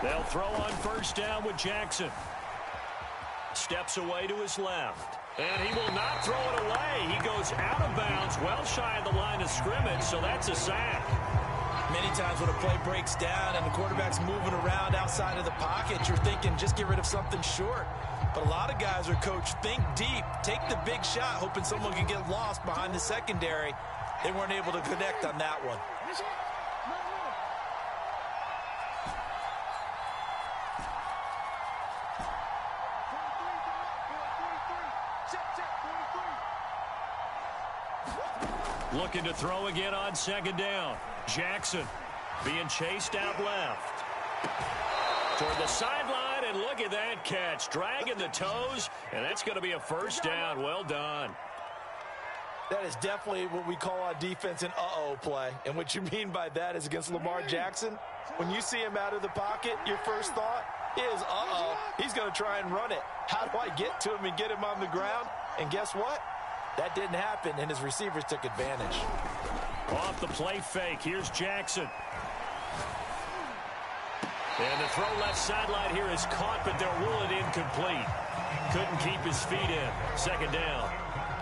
They'll throw on first down with Jackson. Steps away to his left. And he will not throw it away. He goes out of bounds, well shy of the line of scrimmage, so that's a sack. Many times when a play breaks down and the quarterback's moving around outside of the pocket, you're thinking just get rid of something short. But a lot of guys are coached, think deep, take the big shot, hoping someone can get lost behind the secondary. They weren't able to connect on that one. Looking to throw again on second down. Jackson being chased out left. Toward the sideline, and look at that catch. Dragging the toes, and that's going to be a first down. Well done. That is definitely what we call on defense an uh-oh play. And what you mean by that is against Lamar Jackson, when you see him out of the pocket, your first thought is, uh-oh, he's going to try and run it. How do I get to him and get him on the ground? And guess what? That didn't happen, and his receivers took advantage. Off the play fake, here's Jackson. And the throw left sideline here is caught, but they'll rule it incomplete. Couldn't keep his feet in. Second down.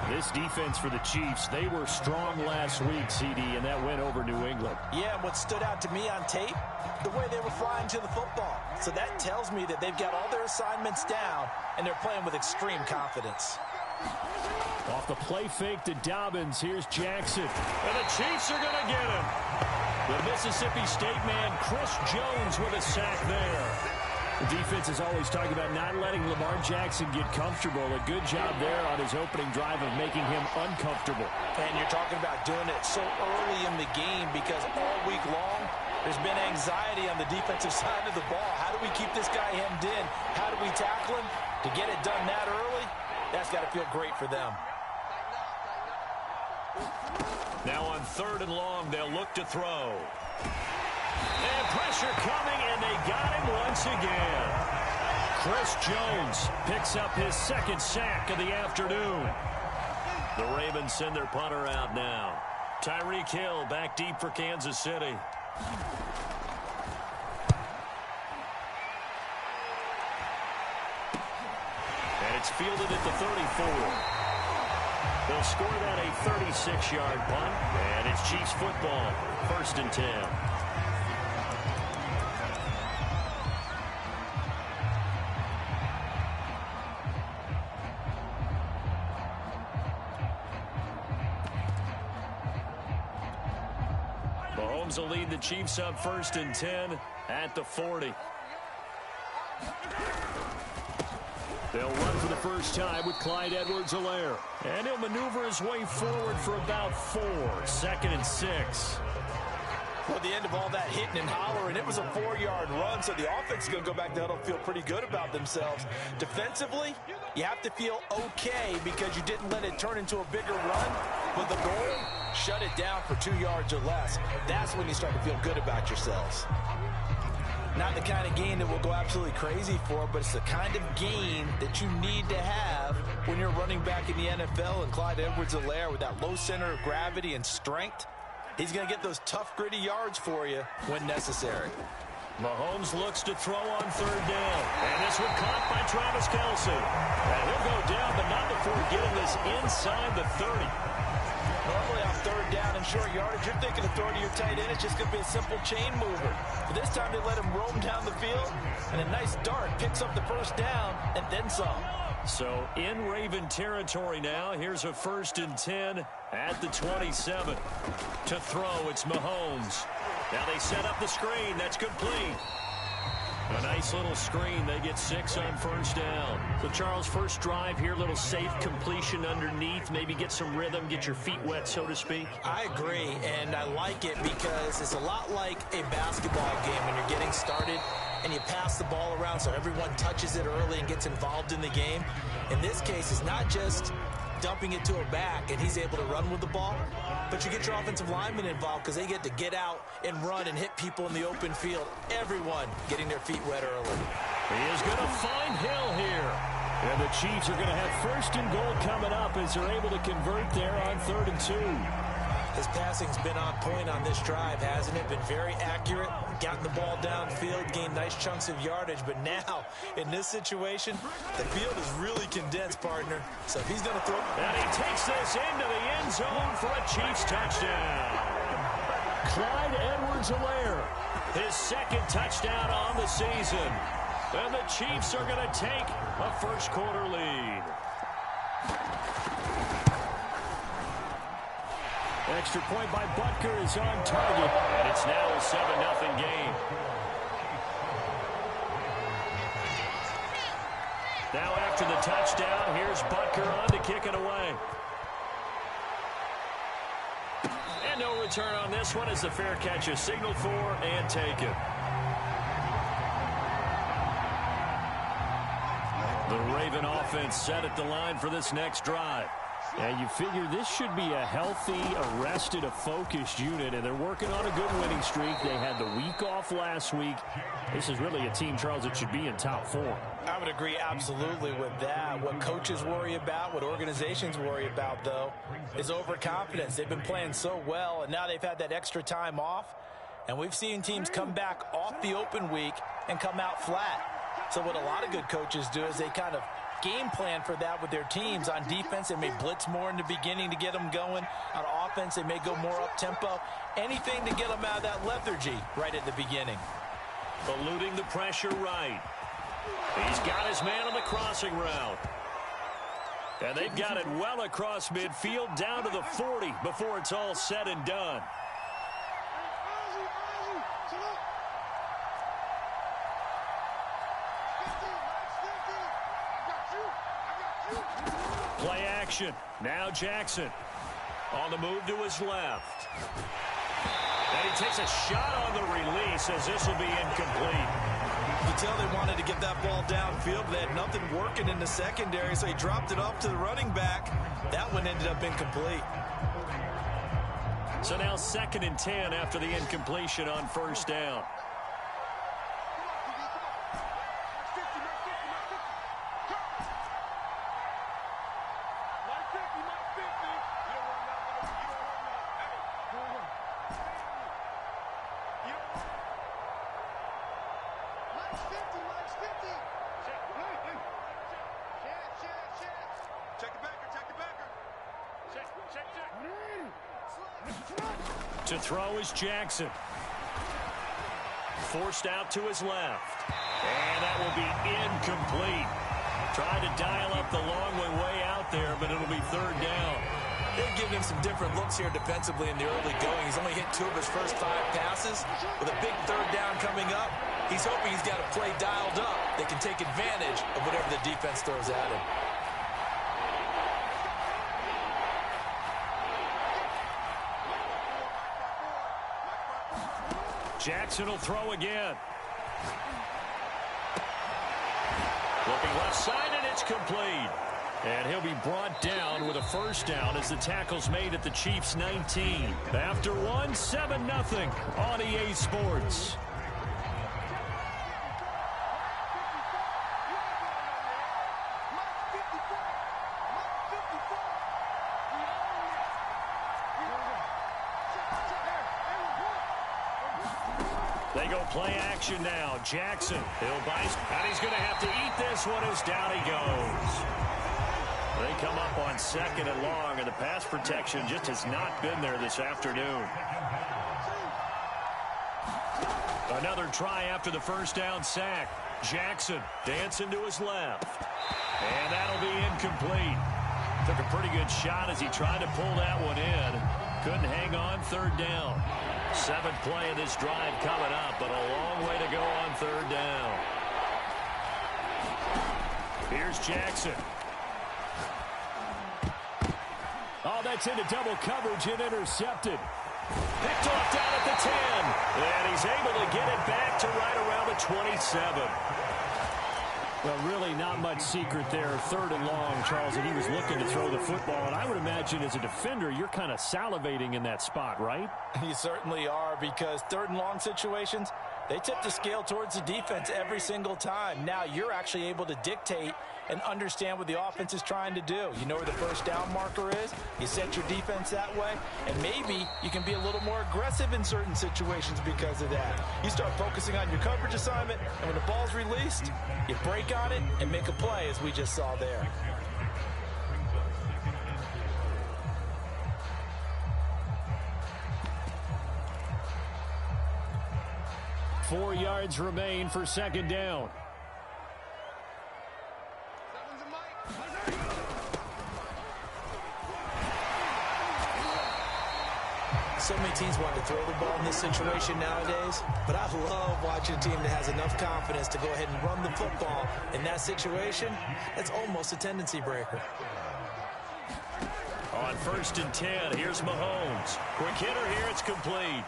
This defense for the Chiefs, they were strong last week, CD, and that went over New England. Yeah, and what stood out to me on tape, the way they were flying to the football. So that tells me that they've got all their assignments down, and they're playing with extreme confidence. Off the play fake to Dobbins, here's Jackson. And the Chiefs are going to get him. The Mississippi State man, Chris Jones, with a sack there. The defense is always talking about not letting Lamar Jackson get comfortable. A good job there on his opening drive of making him uncomfortable. And you're talking about doing it so early in the game because all week long there's been anxiety on the defensive side of the ball. How do we keep this guy hemmed in? How do we tackle him? To get it done that early, that's got to feel great for them. Now on third and long, they'll look to throw. And pressure coming, and they got him once again. Chris Jones picks up his second sack of the afternoon. The Ravens send their punter out now. Tyreek Hill back deep for Kansas City. And it's fielded at the 34. They'll score that a 36-yard punt, and it's Chiefs football, 1st and 10. Mahomes will lead the Chiefs up 1st and 10 at the 40. They'll run for the first time with Clyde Edwards-Helaire. And he'll maneuver his way forward for about 4. 2nd and 6. Well, the end of all that hitting and hollering, it was a 4-yard run, so the offense is going to go back to huddle, feel pretty good about themselves. Defensively, you have to feel okay because you didn't let it turn into a bigger run. But the goal, shut it down for 2 yards or less. That's when you start to feel good about yourselves. Not the kind of game that we'll go absolutely crazy for, but it's the kind of game that you need to have when you're running back in the NFL. And Clyde Edwards-Helaire, with that low center of gravity and strength, he's going to get those tough, gritty yards for you when necessary. Mahomes looks to throw on third down. And this one caught by Travis Kelce. And he'll go down, but not before getting this inside the 30. Normally on third down and short yardage, you're thinking of throwing to your tight end. It's just going to be a simple chain mover. But this time they let him roam down the field, and a nice dart picks up the first down and then some. So in Raven territory now. Here's a 1st and 10 at the 27. To throw, it's Mahomes. Now they set up the screen. That's complete. A nice little screen. They get 6 on first down. So, Charles, first drive here, little safe completion underneath. Maybe get some rhythm, get your feet wet, so to speak. I agree, and I like it because it's a lot like a basketball game when you're getting started and you pass the ball around so everyone touches it early and gets involved in the game. In this case, it's not just dumping it to a back and he's able to run with the ball, but you get your offensive linemen involved because they get to get out and run and hit people in the open field. Everyone getting their feet wet early. He is going to find Hill here. And the Chiefs are going to have 1st and goal coming up as they're able to convert there on 3rd and 2. His passing's been on point on this drive, hasn't it? Been very accurate, gotten the ball downfield, gained nice chunks of yardage. But now, in this situation, the field is really condensed, partner. So if he's going to throw... And he takes this into the end zone for a Chiefs touchdown. Clyde Edwards-Helaire, his second touchdown on the season. And the Chiefs are going to take a first-quarter lead. Extra point by Butker is on target. And it's now a 7-0 game. Now after the touchdown, here's Butker on to kick it away. And no return on this one as the fair catch is signaled for and taken. The Raven offense set at the line for this next drive. And you figure this should be a healthy, arrested, a focused unit, and they're working on a good winning streak. They had the week off last week. This is really a team, Charles, that should be in top form. I would agree absolutely with that. What coaches worry about, what organizations worry about, though, is overconfidence. They've been playing so well, and now they've had that extra time off, and we've seen teams come back off the open week and come out flat. So what a lot of good coaches do is they kind of game plan for that with their teams. On defense, they may blitz more in the beginning to get them going. On offense, they may go more up-tempo. Anything to get them out of that lethargy right at the beginning. Eluding the pressure right. He's got his man on the crossing route. And they've got it well across midfield down to the 40 before it's all said and done. Play action. Now Jackson on the move to his left. And he takes a shot on the release as this will be incomplete. You can tell they wanted to get that ball downfield, but they had nothing working in the secondary, so he dropped it off to the running back. That one ended up incomplete. So now 2nd and 10 after the incompletion on first down. To throw is Jackson. Forced out to his left. And that will be incomplete. Tried to dial up the long way out there, but it'll be 3rd down. They've given him some different looks here defensively in the early going. He's only hit 2 of his first 5 passes. With a big 3rd down coming up, he's hoping he's got a play dialed up. They can take advantage of whatever the defense throws at him. Jackson will throw again. Looking left side, and it's complete. And he'll be brought down with a first down as the tackle's made at the Chiefs' 19. After 7-0 on EA Sports. They go play action now. Jackson, he'll bite, and he's going to have to eat this one as down he goes. They come up on 2nd and long, and the pass protection just has not been there this afternoon. Another try after the first down sack. Jackson dancing to his left. And that'll be incomplete. Took a pretty good shot as he tried to pull that one in. Couldn't hang on 3rd down. 7th play of this drive coming up, but a long way to go on 3rd down. Here's Jackson. Oh, that's into double coverage and intercepted. Picked off down at the 10. And he's able to get it back to right around the 27. Well, really not much secret there. 3rd and long, Charles, and he was looking to throw the football. And I would imagine as a defender, you're kind of salivating in that spot, right? You certainly are, because 3rd and long situations, they tip the scale towards the defense every single time. Now you're actually able to dictate and understand what the offense is trying to do. You know where the first down marker is. You set your defense that way, and maybe you can be a little more aggressive in certain situations because of that. You start focusing on your coverage assignment, and when the ball's released, you break on it and make a play, as we just saw there. Four yards remain for second down. So many teams want to throw the ball in this situation nowadays, but I love watching a team that has enough confidence to go ahead and run the football. In that situation, that's almost a tendency breaker. On 1st and 10, here's Mahomes. Quick hitter here, it's complete.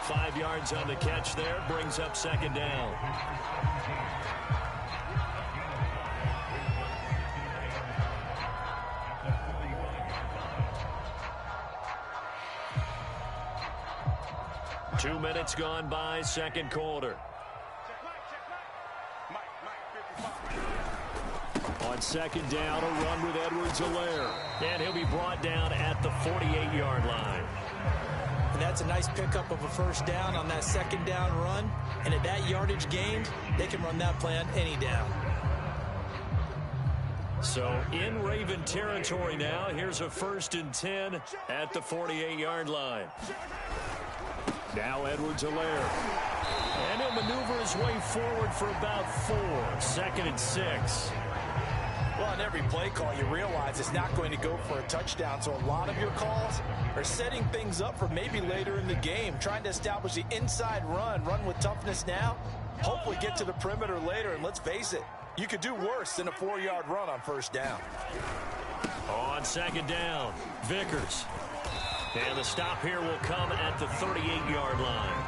5 yards on the catch there, brings up second down. Two minutes gone by, second quarter. On second down, a run with Edwards-Helaire. And he'll be brought down at the 48-yard line. And that's a nice pickup of a first down on that second down run. And at that yardage gained, they can run that play on any down. So in Raven territory now, here's a 1st and 10 at the 48-yard line. Now Edwards-Helaire. And he'll maneuver his way forward for about 4. 2nd and 6. Well, on every play call, you realize it's not going to go for a touchdown. So a lot of your calls are setting things up for maybe later in the game, trying to establish the inside run with toughness now, hopefully get to the perimeter later. And let's face it, you could do worse than a 4-yard run on first down. On second down, Vickers. And the stop here will come at the 38-yard line.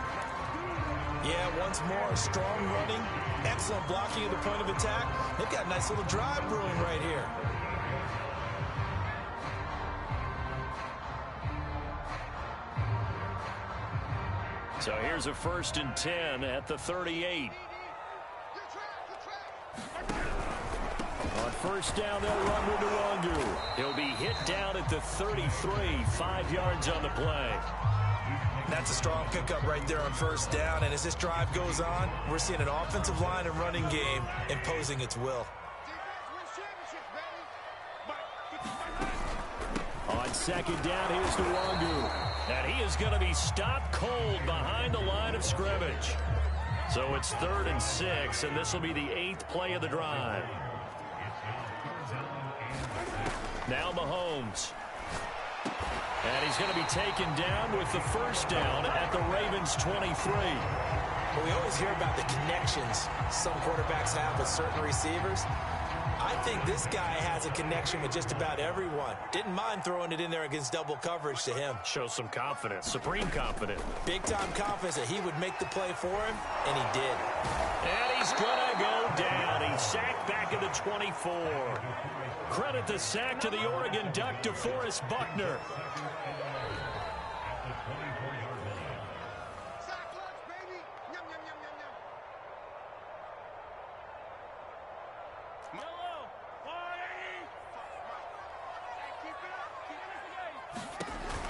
Yeah, once more, strong running, excellent blocking at the point of attack. They've got a nice little drive brewing right here. So here's a 1st and 10 at the 38. On first down, they'll run with Nwangu. He'll be hit down at the 33, 5 yards on the play. That's a strong pickup right there on first down. And as this drive goes on, we're seeing an offensive line and running game imposing its will. On second down, here's Nwangu. And he is going to be stopped cold behind the line of scrimmage. So it's 3rd and 6, and this will be the 8th play of the drive. Now Mahomes. And he's going to be taken down with the first down at the Ravens' 23. Well, we always hear about the connections some quarterbacks have with certain receivers. I think this guy has a connection with just about everyone. Didn't mind throwing it in there against double coverage to him. Shows some confidence, supreme confidence. Big-time confidence that he would make the play for him, and he did. And he's going to go down. He's sacked back at the 24. Credit the sack to the Oregon Duck, DeForest Buckner.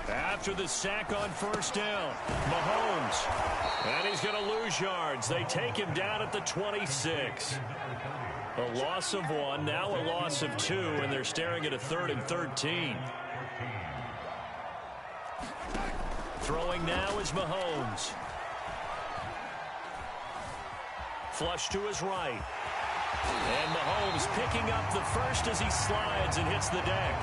After the sack on first down, Mahomes. And he's going to lose yards. They take him down at the 26. A loss of 1, now a loss of 2, and they're staring at a 3rd and 13. Throwing now is Mahomes. Flush to his right. And Mahomes picking up the first as he slides and hits the deck.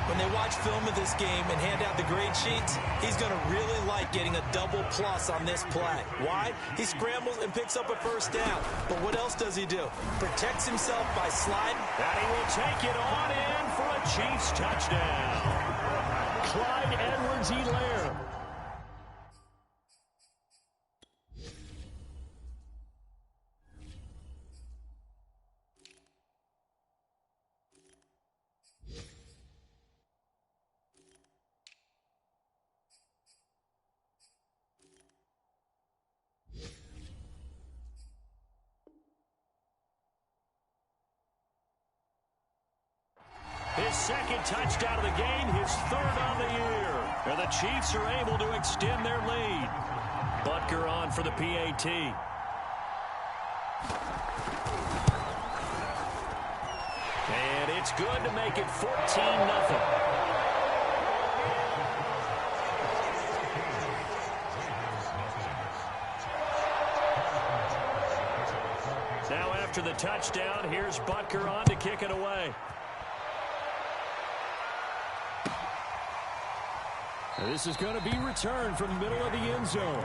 When they watch film of this game and hand out the grade sheets, he's going to really like getting a double plus on this play. Why? He scrambles and picks up a first down. But what else does he do? Protects himself by sliding. And he will take it on in for a Chiefs touchdown. Clyde Edwards-Helaire. His second touchdown of the game, his third on the year. And the Chiefs are able to extend their lead. Butker on for the PAT. And it's good to make it 14-0. Now after the touchdown, here's Butker on to kick it away. This is going to be returned from the middle of the end zone.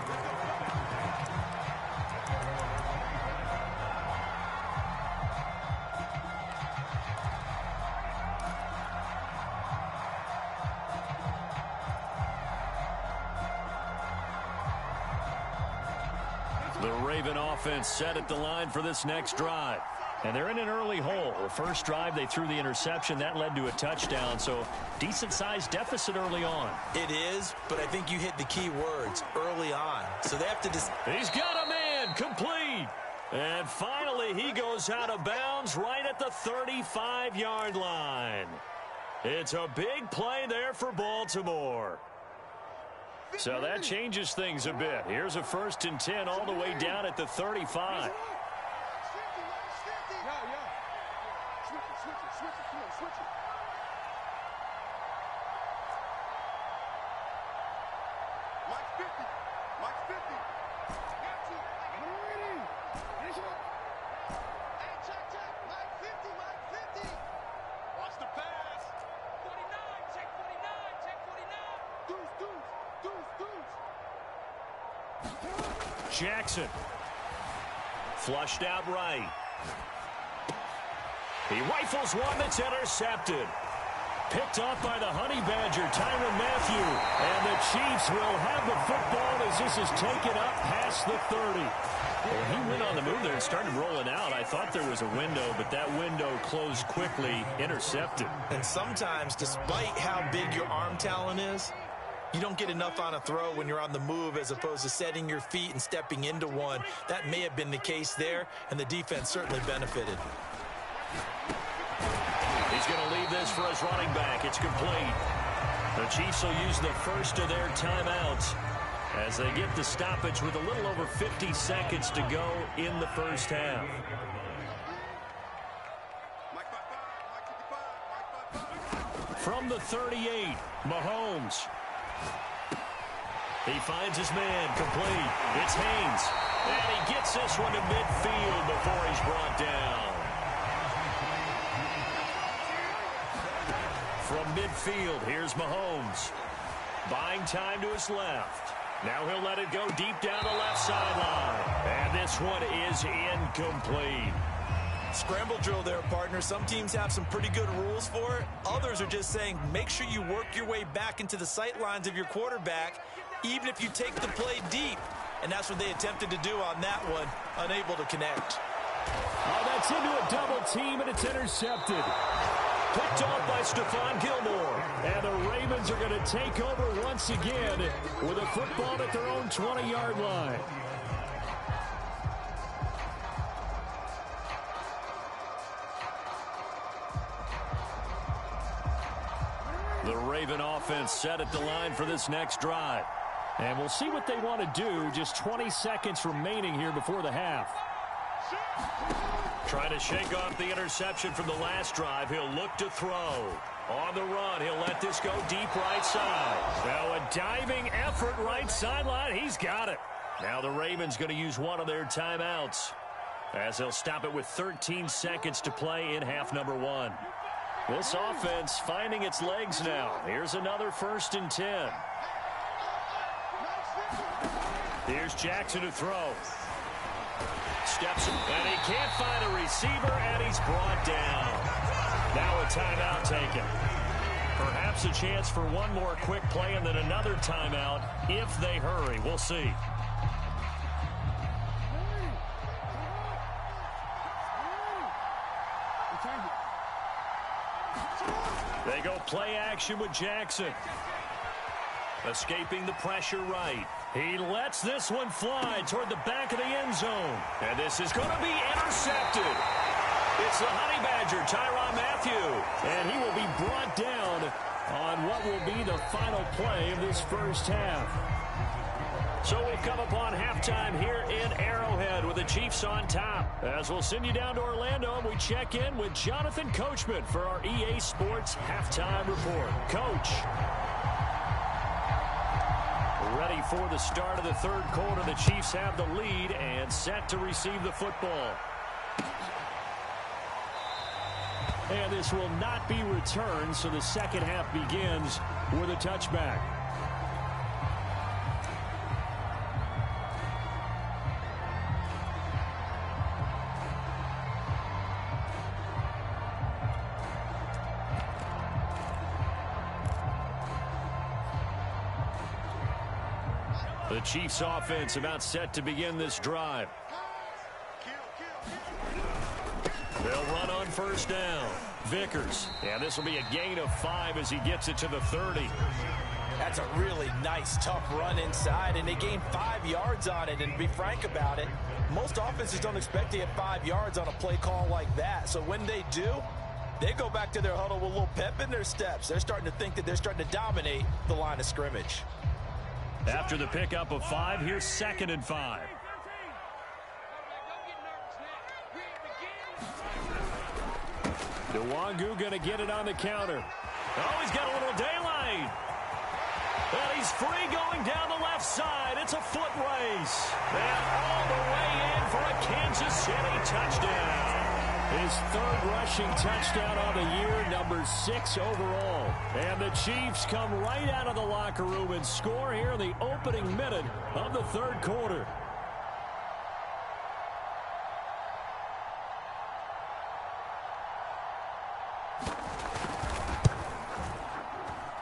The Raven offense set at the line for this next drive. And they're in an early hole. The first drive, they threw the interception. That led to a touchdown, so decent-sized deficit early on. It is, but I think you hit the key words, early on. So they have to just... He's got a man, complete. And finally, he goes out of bounds right at the 35-yard line. It's a big play there for Baltimore. So that changes things a bit. Here's a 1st and 10 all the way down at the 35. Jackson. Flushed out right. He rifles one that's intercepted. Picked off by the Honey Badger, Tyrann Mathieu. And the Chiefs will have the football as this is taken up past the 30. Well, he went on the move there and started rolling out. I thought there was a window, but that window closed quickly, intercepted. And sometimes, despite how big your arm talent is, you don't get enough on a throw when you're on the move as opposed to setting your feet and stepping into one. That may have been the case there, and the defense certainly benefited. He's going to leave this for his running back. It's complete. The Chiefs will use the first of their timeouts as they get the stoppage with a little over 50 seconds to go in the first half. From the 38, Mahomes. He finds his man, complete. It's Haynes. And he gets this one to midfield before he's brought down. From midfield, here's Mahomes. Buying time to his left. Now he'll let it go deep down the left sideline. And this one is incomplete. Scramble drill there, partner. Some teams have some pretty good rules for it. Others are just saying make sure you work your way back into the sight lines of your quarterback, even if you take the play deep. And that's what they attempted to do on that one, unable to connect. Oh, that's into a double team, and it's intercepted. Picked off by Stephon Gilmore. And the Ravens are going to take over once again with a football at their own 20-yard line. The Raven offense set at the line for this next drive. And we'll see what they want to do. Just 20 seconds remaining here before the half. Trying to shake off the interception from the last drive. He'll look to throw. On the run, he'll let this go deep right side. Now a diving effort right sideline. He's got it. Now the Ravens going to use one of their timeouts as they'll stop it with 13 seconds to play in half number 1. This offense finding its legs now. Here's another 1st and 10. Here's Jackson to throw. Steps, and he can't find a receiver, and he's brought down. Now a timeout taken. Perhaps a chance for one more quick play and then another timeout if they hurry. We'll see. They go play action with Jackson. Escaping the pressure right. He lets this one fly toward the back of the end zone. And this is going to be intercepted. It's the Honey Badger, Tyrann Mathieu. And he will be brought down on what will be the final play of this first half. So we've come upon halftime here in Arrowhead with the Chiefs on top. As we'll send you down to Orlando, we check in with Jonathan Coachman for our EA Sports Halftime Report. Coach. Ready for the start of the third quarter. The Chiefs have the lead and set to receive the football. And this will not be returned, so the second half begins with a touchback. The Chiefs offense about set to begin this drive. They'll run on first down. Vickers. Yeah, this will be a gain of 5 as he gets it to the 30. That's a really nice, tough run inside, and they gained 5 yards on it. And to be frank about it, most offenses don't expect to get 5 yards on a play call like that. So when they do, they go back to their huddle with a little pep in their steps. They're starting to think that they're starting to dominate the line of scrimmage. After the pickup of 5, here's 2nd and 5. Nwangu going to get it on the counter. Oh, he's got a little daylight. And he's free going down the left side. It's a foot race. And all the way in for a Kansas City touchdown. His 3rd rushing touchdown on the year, number 6 overall. And the Chiefs come right out of the locker room and score here in the opening minute of the third quarter.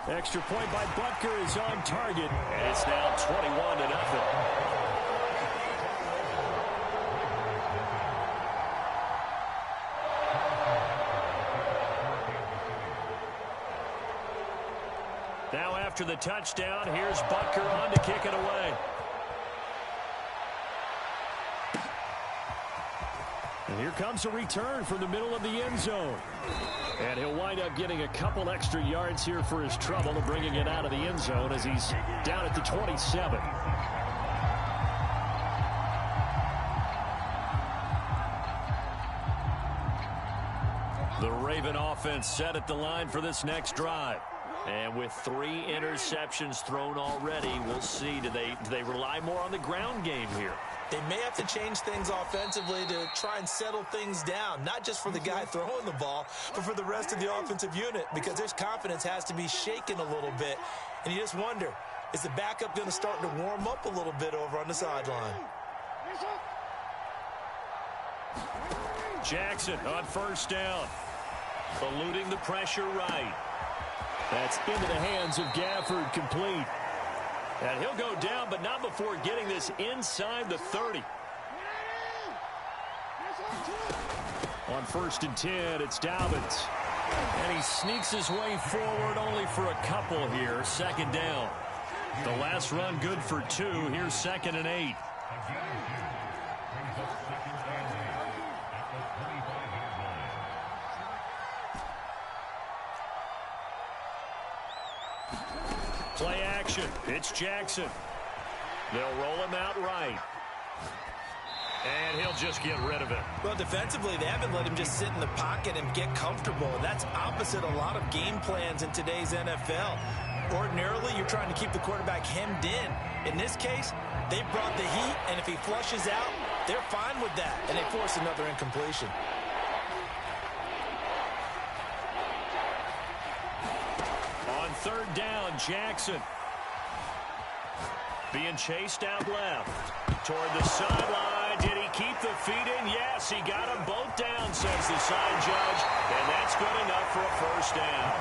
Extra point by Butker is on target. And it's now 21-0. Now after the touchdown, here's Butker on to kick it away. And here comes a return from the middle of the end zone. And he'll wind up getting a couple extra yards here for his trouble and bringing it out of the end zone as he's down at the 27. The Raven offense set at the line for this next drive. And with 3 interceptions thrown already, we'll see. Do they rely more on the ground game here? They may have to change things offensively to try and settle things down, not just for the guy throwing the ball, but for the rest of the offensive unit, because their confidence has to be shaken a little bit. And you just wonder, is the backup going to start to warm up a little bit over on the sideline? Jackson on first down. Eluding the pressure right. That's into the hands of Gafford, complete. And he'll go down, but not before getting this inside the 30. On 1st and 10, it's Dobbins. And he sneaks his way forward only for a couple here. 2nd down. The last run good for 2. Here's 2nd and 8. Play action. It's Jackson. They'll roll him out right. And he'll just get rid of it. Well, defensively, they haven't let him just sit in the pocket and get comfortable. And that's opposite a lot of game plans in today's NFL. Ordinarily, you're trying to keep the quarterback hemmed in. In this case, they brought the heat, and if he flushes out, they're fine with that. And they force another incompletion. On 3rd down, Jackson. Being chased out left. Toward the sideline. Did he keep the feet in? Yes, he got them both down, says the side judge. And that's good enough for a first down.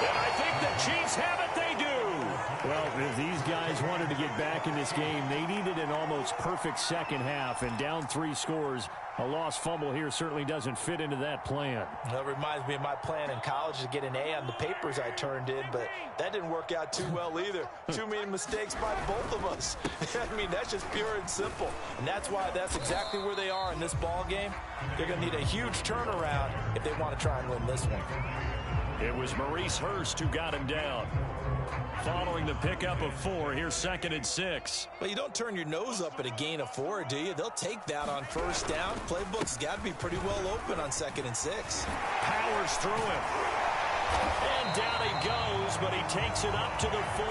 And I think the Chiefs have it. They do. Well, if these guys wanted to get back in this game, they needed an almost perfect second half. And down 3 scores, A lost fumble here certainly doesn't fit into that plan. Well, it reminds me of my plan in college to get an A on the papers I turned in, but that didn't work out too well either. Too many mistakes by both of us. I mean, that's just pure and simple. And that's why that's exactly where they are in this ball game. They're going to need a huge turnaround if they want to try and win this one. It was Maurice Hurst who got him down. Following the pickup of 4, here's 2nd and 6. Well, you don't turn your nose up at a gain of 4, do you? They'll take that on first down. Playbook's got to be pretty well open on 2nd and 6. Powers through him. And down he goes, but he takes it up to the 40.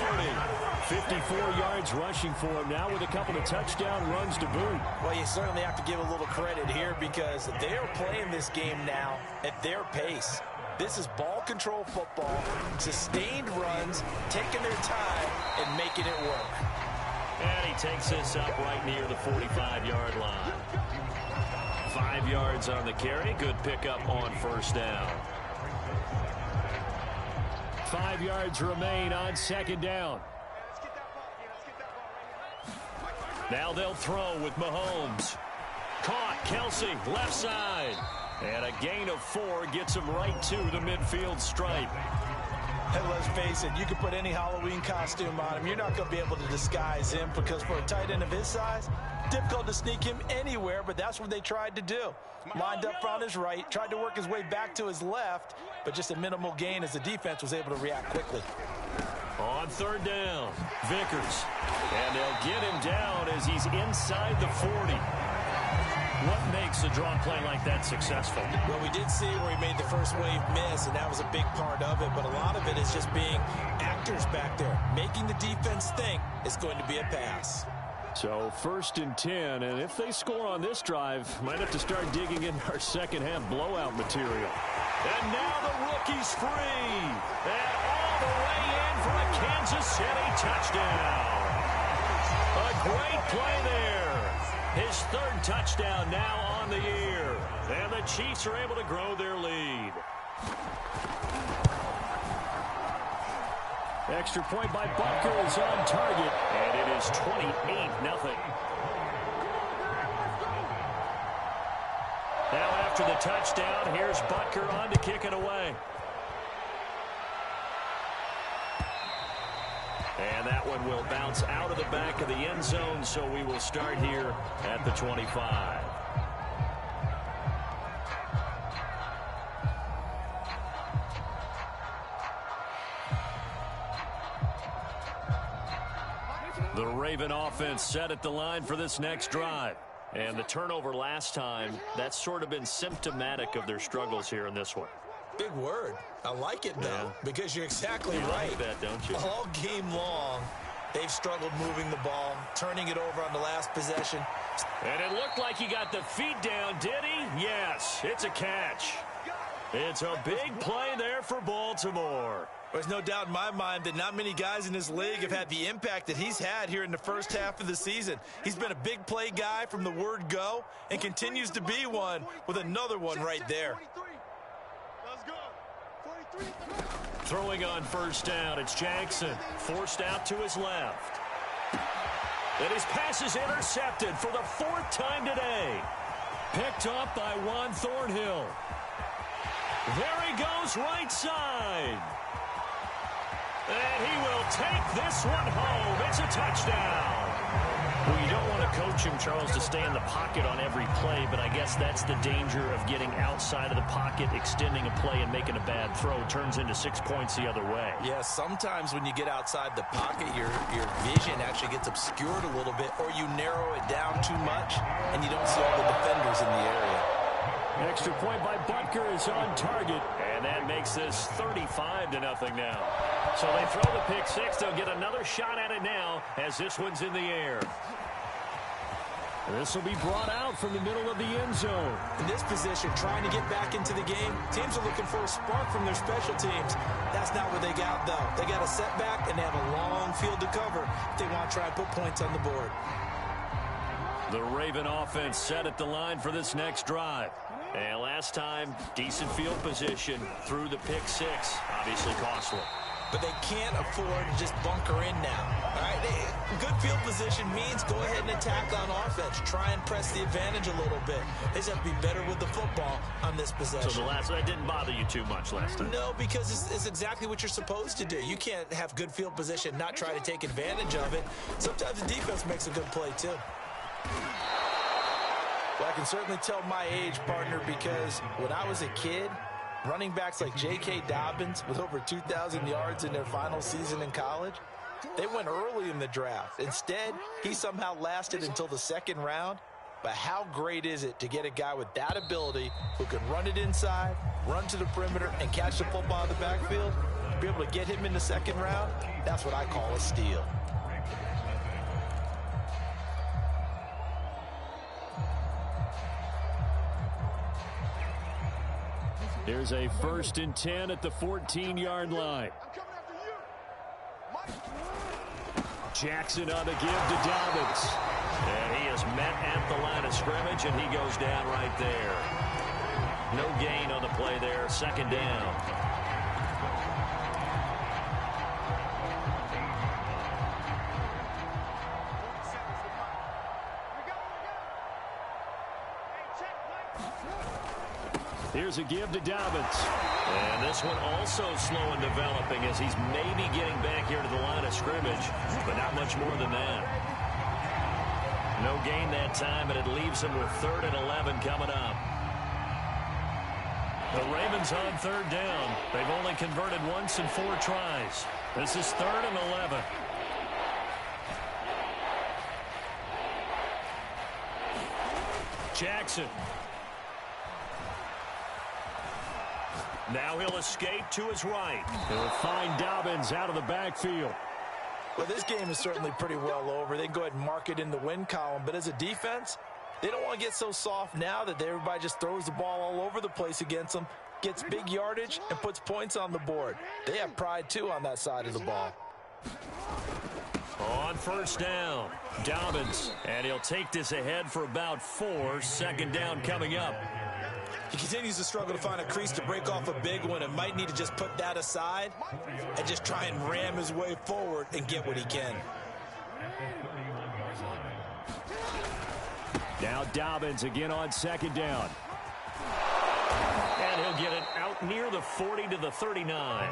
54 yards rushing for him now with a couple of touchdown runs to boot. Well, you certainly have to give a little credit here because they are playing this game now at their pace. This is ball control football, sustained runs, taking their time and making it work. And he takes this up right near the 45-yard line. 5 yards on the carry. Good pickup on first down. 5 yards remain on 2nd down. Now they'll throw with Mahomes. Caught, Kelsey, left side. And a gain of 4 gets him right to the midfield stripe. And let's face it, you can put any Halloween costume on him. You're not going to be able to disguise him because for a tight end of his size, difficult to sneak him anywhere, but that's what they tried to do. Lined up on his right, tried to work his way back to his left, but just a minimal gain as the defense was able to react quickly. On 3rd down, Vickers. And they'll get him down as he's inside the 40. What makes a draw play like that successful? Well, we did see where he made the first wave miss, and that was a big part of it. But a lot of it is just being actors back there, making the defense think it's going to be a pass. So 1st and 10, and if they score on this drive, might have to start digging in our second-half blowout material. And now the rookie's free. And all the way in for a Kansas City touchdown. A great play there. His 3rd touchdown now on the year. And the Chiefs are able to grow their lead. Extra point by Butker is on target. And it is 28-0. Now after the touchdown, here's Butker on to kick it away. And that one will bounce out of the back of the end zone, so we will start here at the 25. The Raven offense set at the line for this next drive. And the turnover last time, that's sort of been symptomatic of their struggles here in this one. Big word. I like it, though, because you're exactly right. Like that, don't you? All game long, they've struggled moving the ball, turning it over on the last possession. And it looked like he got the feet down, did he? Yes, it's a catch. It's a big play there for Baltimore. There's no doubt in my mind that not many guys in this league have had the impact that he's had here in the first half of the season. He's been a big play guy from the word go and continues to be one with another one right there. Throwing on first down, it's Jackson. Forced out to his left. And his pass is intercepted for the 4th time today. Picked up by Juan Thornhill. There he goes right side. And he will take this one home. It's a touchdown. Well, you don't want to coach him, Charles, to stay in the pocket on every play, but I guess that's the danger of getting outside of the pocket, extending a play, and making a bad throw. It turns into 6 points the other way. Yeah, sometimes when you get outside the pocket, your vision actually gets obscured a little bit, or you narrow it down too much, and you don't see all the defenders in the area. Extra point by Butker is on target. And that makes this 35-0 now. So they throw the pick six. They'll get another shot at it now as this one's in the air. This will be brought out from the middle of the end zone. In this position, trying to get back into the game, teams are looking for a spark from their special teams. That's not what they got, though. They got a setback, and they have a long field to cover if they want to try and put points on the board. The Raven offense set at the line for this next drive. And last time, decent field position through the pick six. Obviously costly. but they can't afford to just bunker in now. All right, good field position means go ahead and attack on offense. Try and press the advantage a little bit. They just have to be better with the football on this possession. So that didn't bother you too much last time? No, because it's exactly what you're supposed to do. You can't have good field position, not try to take advantage of it. Sometimes the defense makes a good play, too. Well, I can certainly tell my age, partner, because when I was a kid, running backs like J.K. Dobbins with over 2,000 yards in their final season in college, they went early in the draft. Instead, he somehow lasted until the second round. But how great is it to get a guy with that ability who can run it inside, run to the perimeter, and catch the football in the backfield? Be able to get him in the second round, that's what I call a steal. Here's a 1st and 10 at the 14-yard line. Jackson on the give to Dobbins. And he is met at the line of scrimmage, and he goes down right there. No gain on the play there. 2nd down. Here's a give to Dobbins. And this one also slow in developing as he's maybe getting back here to the line of scrimmage, but not much more than that. No gain that time, and it leaves him with 3rd and 11 coming up. The Ravens on 3rd down. They've only converted once in 4 tries. This is 3rd and 11. Jackson. Now he'll escape to his right. He'll find Dobbins out of the backfield. Well, this game is certainly pretty well over. They can go ahead and mark it in the win column. But as a defense, they don't want to get so soft now that everybody just throws the ball all over the place against them, gets big yardage, and puts points on the board. They have pride, too, on that side of the ball. On 1st down, Dobbins. And he'll take this ahead for about 4. 2nd down coming up. He continues to struggle to find a crease to break off a big one and might need to just put that aside and just try and ram his way forward and get what he can. Now Dobbins again on 2nd down. And he'll get it out near the 40 to the 39.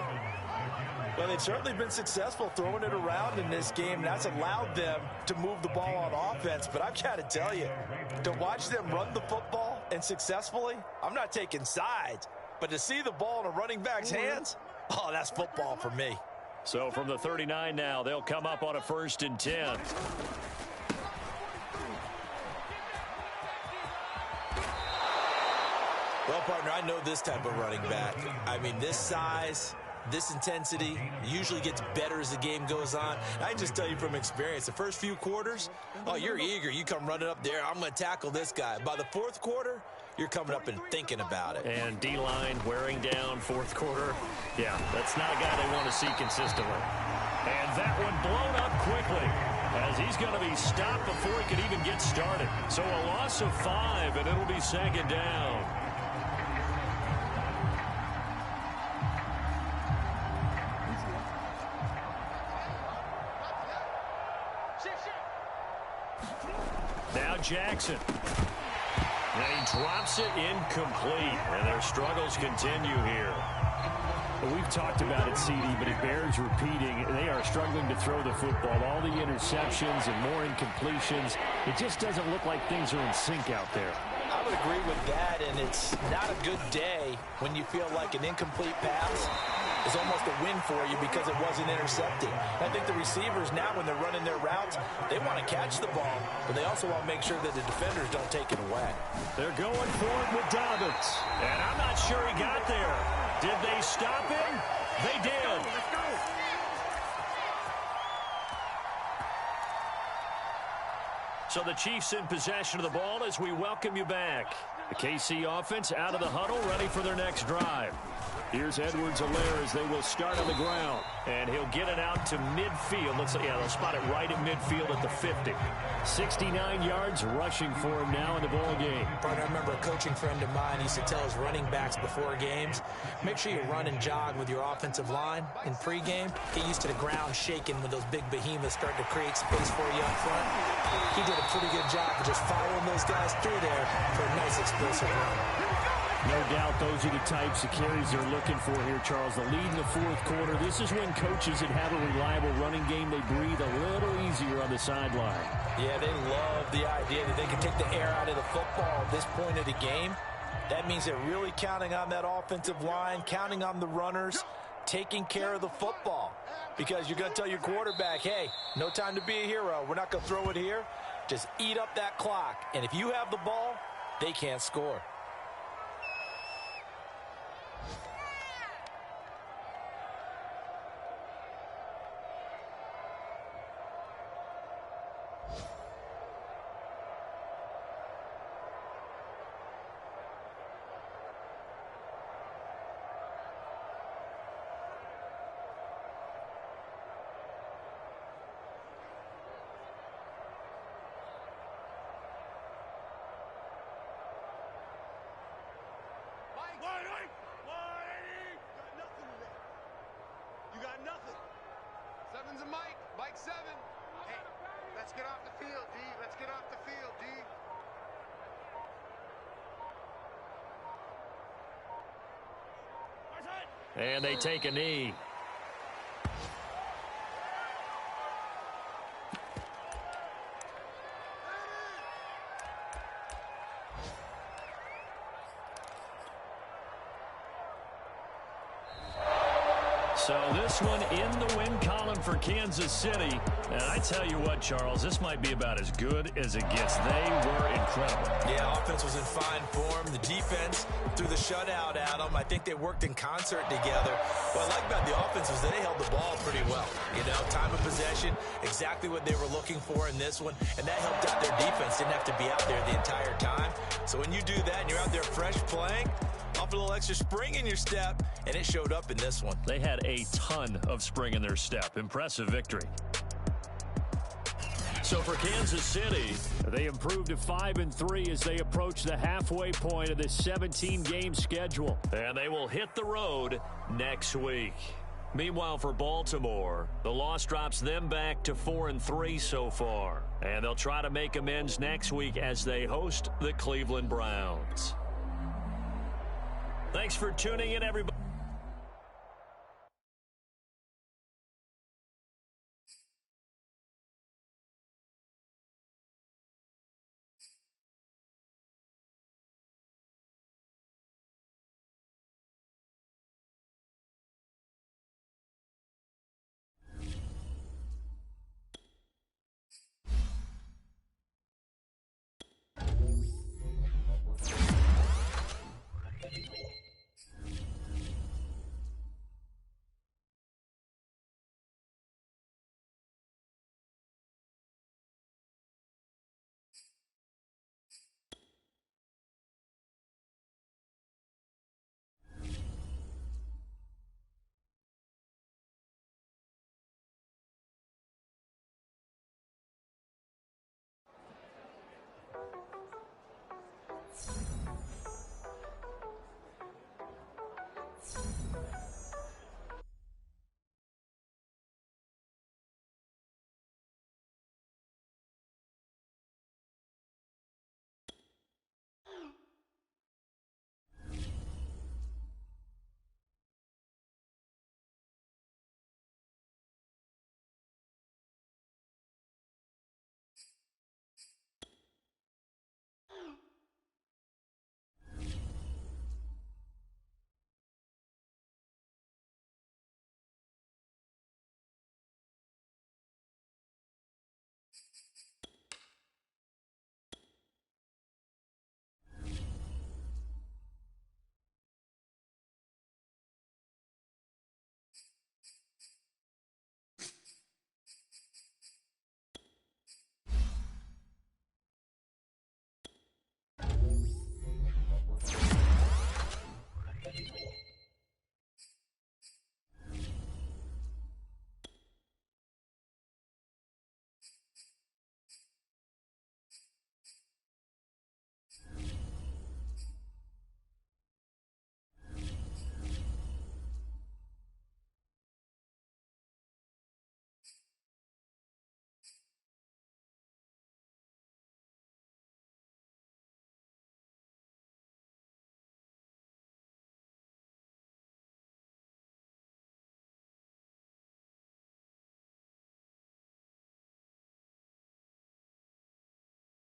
Well, they've certainly been successful throwing it around in this game. That's allowed them to move the ball on offense. But I've got to tell you, to watch them run the football and successfully, I'm not taking sides. But to see the ball in a running back's hands, oh, that's football for me. So from the 39 now, they'll come up on a 1st and 10. Well, partner, I know this type of running back. I mean, this size, this intensity usually gets better as the game goes on. I can just tell you from experience, the first few quarters, oh, you're eager. You come running up there, I'm going to tackle this guy. By the 4th quarter, you're coming up and thinking about it. And D-line wearing down 4th quarter. Yeah, that's not a guy they want to see consistently. And that one blown up quickly as he's going to be stopped before he can even get started. So a loss of 5, and it'll be 2nd down. Now Jackson. And he drops it incomplete. And their struggles continue here. Well, we've talked about it, CD, but it bears repeating. They are struggling to throw the football. All the interceptions and more incompletions. It just doesn't look like things are in sync out there. I would agree with that, and it's not a good day when you feel like an incomplete pass is almost a win for you because it wasn't intercepted. I think the receivers now, when they're running their routes, they want to catch the ball, but they also want to make sure that the defenders don't take it away. They're going for it with Dobbins. And I'm not sure he got there. Did they stop him? They did. So the Chiefs in possession of the ball as we welcome you back. The KC offense out of the huddle, ready for their next drive. Here's Edwards-Helaire as they will start on the ground. And he'll get it out to midfield. Looks like, yeah, they'll spot it right at midfield at the 50. 69 yards rushing for him now in the ball game. Partner, I remember a coaching friend of mine used to tell his running backs before games, make sure you run and jog with your offensive line in pregame. Get used to the ground shaking when those big behemoths start to create space for you up front. He did a pretty good job of just following those guys through there for a nice explosive run. No doubt those are the types of carries they're looking for here, Charles. The lead in the fourth quarter. This is when coaches that have a reliable running game, they breathe a little easier on the sideline. Yeah, they love the idea that they can take the air out of the football at this point of the game. That means they're really counting on that offensive line, counting on the runners, taking care of the football. Because you're going to tell your quarterback, hey, no time to be a hero. We're not going to throw it here. Just eat up that clock. And if you have the ball, they can't score. Seven's a Mike. Mike 7. Hey, let's get off the field, D. Let's get off the field, D. And they take a knee. So this one in the win column for Kansas City. And I tell you what, Charles, this might be about as good as it gets. They were incredible. Yeah, offense was in fine form. The defense threw the shutout at them. I think they worked in concert together. What I like about the offense is they held the ball pretty well. You know, time of possession, exactly what they were looking for in this one. And that helped out their defense. Didn't have to be out there the entire time. So when you do that and you're out there fresh playing, off a little extra spring in your step, and it showed up in this one. They had a ton of spring in their step. Impressive victory. So for Kansas City, they improved to 5-3 as they approach the halfway point of this 17-game schedule. And they will hit the road next week. Meanwhile, for Baltimore, the loss drops them back to 4-3 so far. And they'll try to make amends next week as they host the Cleveland Browns. Thanks for tuning in, everybody.